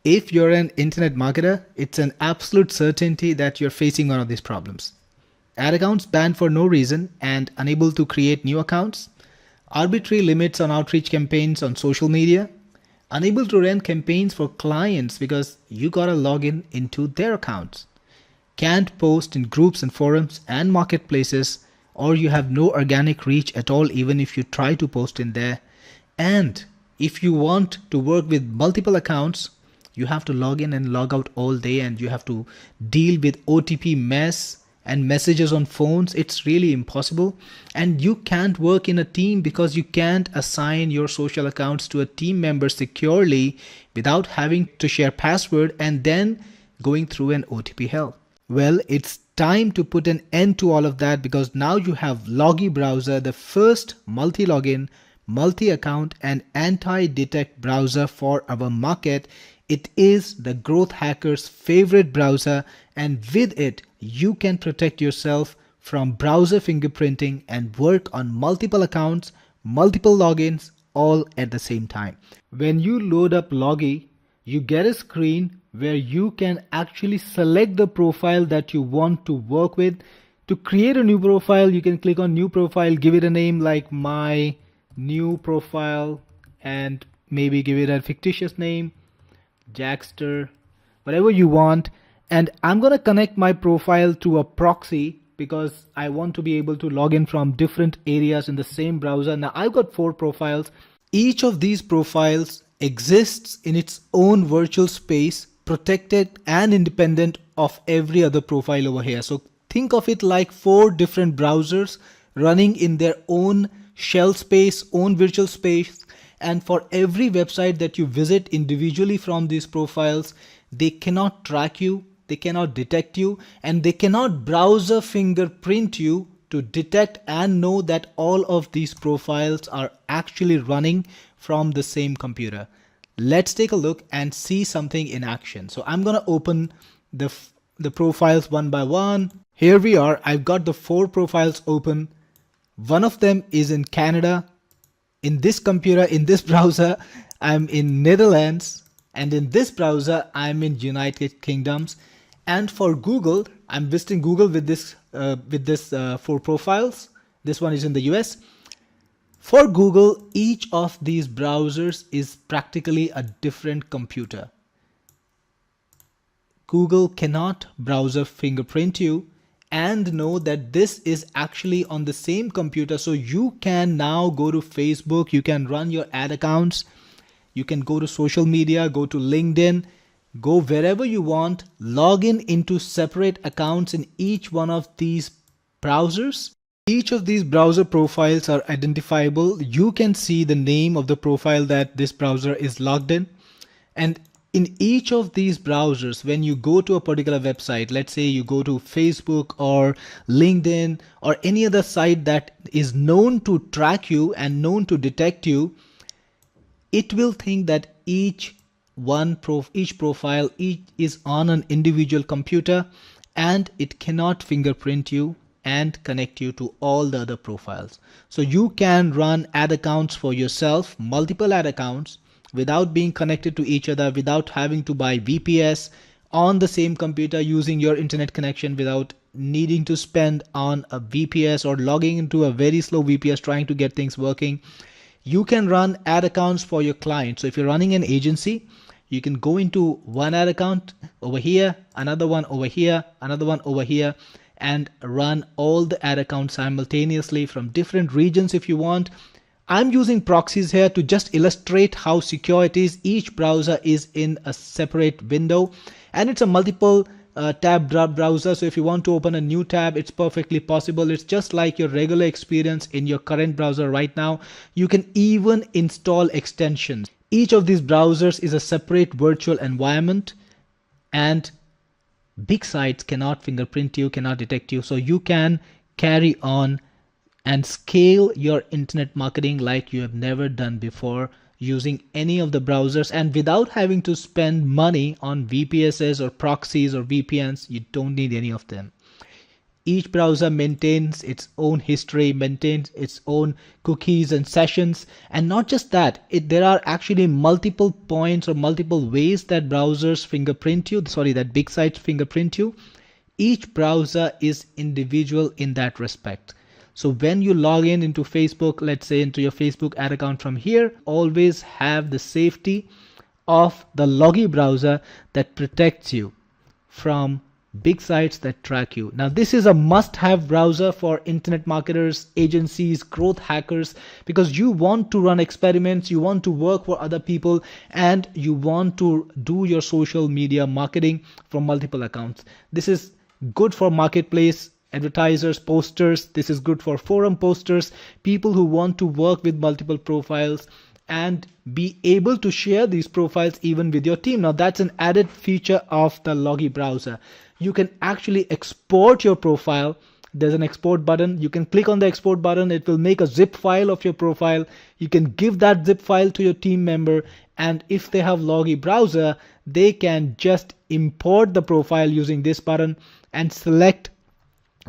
If you're an internet marketer, it's an absolute certainty that you're facing one of these problems. Ad accounts banned for no reason and unable to create new accounts, arbitrary limits on outreach campaigns on social media, unable to run campaigns for clients because you gotta log in into their accounts, can't post in groups and forums and marketplaces, or you have no organic reach at all even if you try to post in there. And if you want to work with multiple accounts, you have to log in and log out all day, and you have to deal with OTP mess and messages on phones. It's really impossible. And you can't work in a team because you can't assign your social accounts to a team member securely without having to share password and then going through an OTP hell. Well, it's time to put an end to all of that, because now you have Logii browser, the first multi-login, multi-account and anti-detect browser for our market. It is the growth hacker's favorite browser, and with it you can protect yourself from browser fingerprinting and work on multiple accounts, multiple logins, all at the same time. When you load up Logii, you get a screen where you can actually select the profile that you want to work with. To create a new profile, you can click on new profile, give it a name like my new profile, and maybe give it a fictitious name, Jackster, whatever you want. And I'm going to connect my profile to a proxy because I want to be able to log in from different areas in the same browser. Now I've got 4 profiles. Each of these profiles exists in its own virtual space, protected and independent of every other profile over here. So think of it like 4 different browsers running in their own shell space, own virtual space. And for every website that you visit individually from these profiles, they cannot track you, they cannot detect you, and they cannot browser fingerprint you to detect and know that all of these profiles are actually running from the same computer. Let's take a look and see something in action. So I'm going to open the profiles one by one. Here we are. I've got the 4 profiles open. One of them is in Canada. In this computer, in this browser, I'm in Netherlands, and in this browser, I'm in United Kingdoms. And for Google, I'm visiting Google with this 4 profiles. This one is in the US. For Google, each of these browsers is practically a different computer. Google cannot browser fingerprint you and know that this is actually on the same computer. So you can now go to Facebook, you can run your ad accounts, you can go to social media, go to LinkedIn, go wherever you want, log in into separate accounts in each one of these browsers. Each of these browser profiles are identifiable. You can see the name of the profile that this browser is logged in. And in each of these browsers, when you go to a particular website, let's say you go to Facebook or LinkedIn or any other site that is known to track you and known to detect you, it will think that each profile is on an individual computer, and it cannot fingerprint you and connect you to all the other profiles. So you can run ad accounts for yourself, multiple ad accounts, without being connected to each other, without having to buy VPS on the same computer using your internet connection, without needing to spend on a VPS or logging into a very slow VPS trying to get things working. You can run ad accounts for your clients. So if you're running an agency, you can go into one ad account over here, another one over here, another one over here, and run all the ad accounts simultaneously from different regions if you want. I'm using proxies here to just illustrate how secure it is. Each browser is in a separate window, and it's a multiple tab browser. So if you want to open a new tab, it's perfectly possible. It's just like your regular experience in your current browser right now. You can even install extensions. Each of these browsers is a separate virtual environment, and big sites cannot fingerprint you, cannot detect you. So you can carry on and scale your internet marketing like you have never done before using any of the browsers, and without having to spend money on VPSs or proxies or VPNs. You don't need any of them. Each browser maintains its own history, maintains its own cookies and sessions. And not just that, there are actually multiple points or multiple ways that browsers fingerprint you, that big sites fingerprint you. Each browser is individual in that respect. So when you log in into Facebook, let's say into your Facebook ad account from here, always have the safety of the Logii browser that protects you from big sites that track you. Now, this is a must-have browser for internet marketers, agencies, growth hackers, because you want to run experiments, you want to work for other people, and you want to do your social media marketing from multiple accounts. This is good for marketplace advertisers, posters. This is good for forum posters, people who want to work with multiple profiles and be able to share these profiles even with your team. Now, that's an added feature of the Logii browser. You can actually export your profile. There's an export button. You can click on the export button. It will make a zip file of your profile. You can give that zip file to your team member. And if they have Logii browser, they can just import the profile using this button and select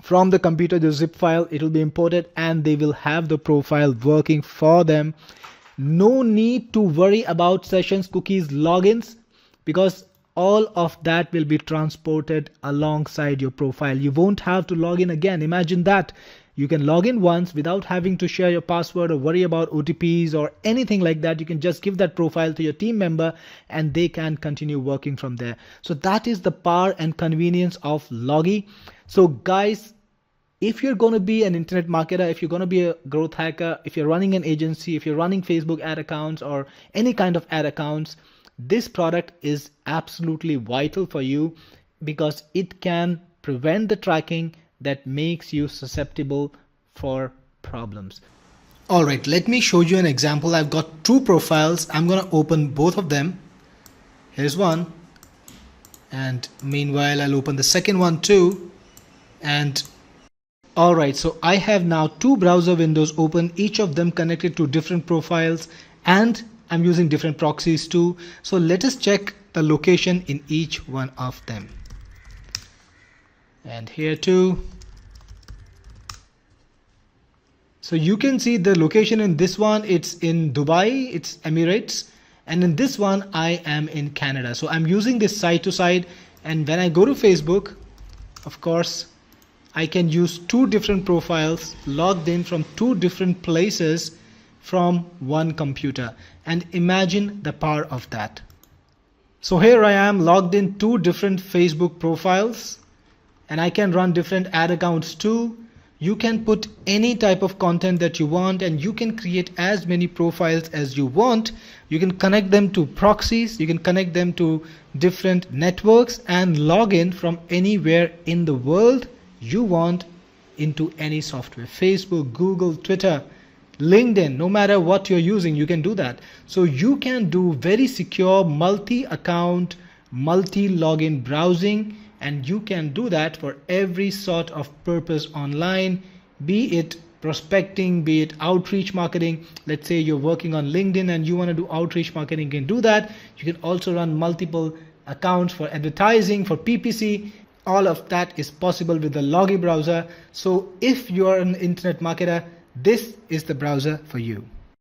from the computer the zip file. It will be imported and they will have the profile working for them. No need to worry about sessions, cookies, logins, because all of that will be transported alongside your profile. You won't have to log in again. Imagine that. You can log in once without having to share your password or worry about OTPs or anything like that. You can just give that profile to your team member and they can continue working from there. So that is the power and convenience of Logii. So guys, if you're going to be an internet marketer, if you're going to be a growth hacker, if you're running an agency, if you're running Facebook ad accounts or any kind of ad accounts, this product is absolutely vital for you because it can prevent the tracking that makes you susceptible for problems. All right, let me show you an example. I've got two profiles. I'm going to open both of them. Here's one. And meanwhile, I'll open the second one too. And all right, so I have now two browser windows open, each of them connected to different profiles, and I'm using different proxies too. So let us check the location in each one of them. And here too. So you can see the location in this one, it's in Dubai, it's Emirates. And in this one, I am in Canada. So I'm using this side to side. And when I go to Facebook, of course, I can use two different profiles logged in from two different places from one computer. And imagine the power of that. So here I am logged in two different Facebook profiles and I can run different ad accounts too. You can put any type of content that you want and you can create as many profiles as you want. You can connect them to proxies, you can connect them to different networks and log in from anywhere in the world you want into any software. Facebook, Google, Twitter, LinkedIn, no matter what you're using, you can do that. So you can do very secure multi-account, multi-login browsing, and you can do that for every sort of purpose online, be it prospecting, be it outreach marketing. Let's say you're working on LinkedIn and you want to do outreach marketing, you can do that. You can also run multiple accounts for advertising, for PPC. All of that is possible with the Logii browser. So if you're an internet marketer, this is the browser for you.